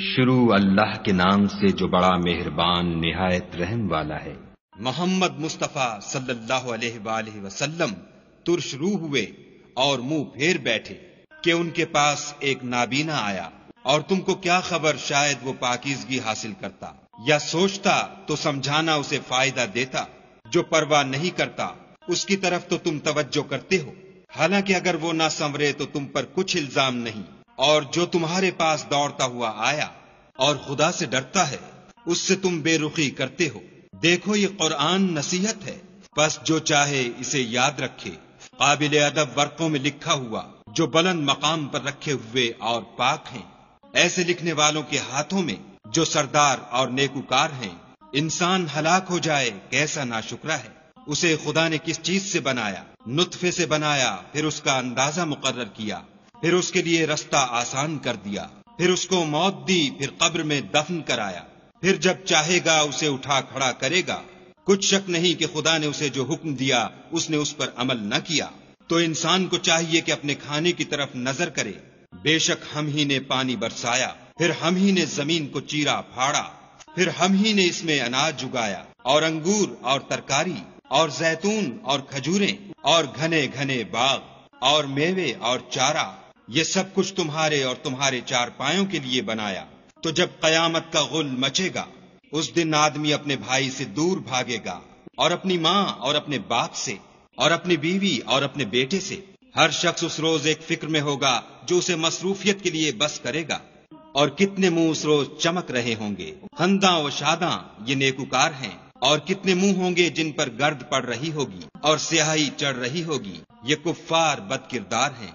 شروع اللہ کے نام سے جو بڑا مہربان نہایت رحم والا ہے۔ محمد مصطفیٰ صلی اللہ علیہ وآلہ وسلم ترش روح ہوئے اور منہ پھیر بیٹھے کہ ان کے پاس ایک نابینا آیا، اور تم کو کیا خبر شاید وہ پاکیزگی حاصل کرتا یا سوچتا تو سمجھانا اسے فائدہ دیتا۔ جو پرواہ نہیں کرتا اس کی طرف تو تم توجہ کرتے ہو، حالانکہ اگر وہ نہ سنورے تو تم پر کچھ الزام نہیں۔ اور جو تمہارے پاس دوڑتا ہوا آیا اور خدا سے ڈرتا ہے اس سے تم بے رخی کرتے ہو۔ دیکھو یہ قرآن نصیحت ہے، بس جو چاہے اسے یاد رکھے، قابل ادب ورقوں میں لکھا ہوا جو بلند مقام پر رکھے ہوئے اور پاک ہیں، ایسے لکھنے والوں کے ہاتھوں میں جو سردار اور نیکوکار ہیں۔ انسان ہلاک ہو جائے کیسا ناشکرا ہے۔ اسے خدا نے کس چیز سے بنایا؟ نطفے سے بنایا، پھر اس کا اندازہ مقرر کیا، پھر اس کے لیے رستہ آسان کر دیا، پھر اس کو موت دی، پھر قبر میں دفن کرایا، پھر جب چاہے گا اسے اٹھا کھڑا کرے گا۔ کچھ شک نہیں کہ خدا نے اسے جو حکم دیا اس نے اس پر عمل نہ کیا۔ تو انسان کو چاہیے کہ اپنے کھانے کی طرف نظر کرے۔ بے شک ہم ہی نے پانی برسایا، پھر ہم ہی نے زمین کو چیرا پھاڑا، پھر ہم ہی نے اس میں اناج اگایا، اور انگور اور ترکاری اور زیتون اور کھجوریں اور گھنے گھنے باغ اور میوے اور چارہ، یہ سب کچھ تمہارے اور تمہارے چار پایوں کے لیے بنایا۔ تو جب قیامت کا غل مچے گا اس دن آدمی اپنے بھائی سے دور بھاگے گا، اور اپنی ماں اور اپنے باپ سے، اور اپنی بیوی اور اپنے بیٹے سے۔ ہر شخص اس روز ایک فکر میں ہوگا جو اسے مصروفیت کے لیے بس کرے گا۔ اور کتنے منہ اس روز چمک رہے ہوں گے، خنداں و شاداں، یہ نیکوکار ہیں۔ اور کتنے منہ ہوں گے جن پر گرد پڑ رہی ہوگی اور سیاہی چڑھ رہی ہوگی، یہ کفار بد کردار ہیں۔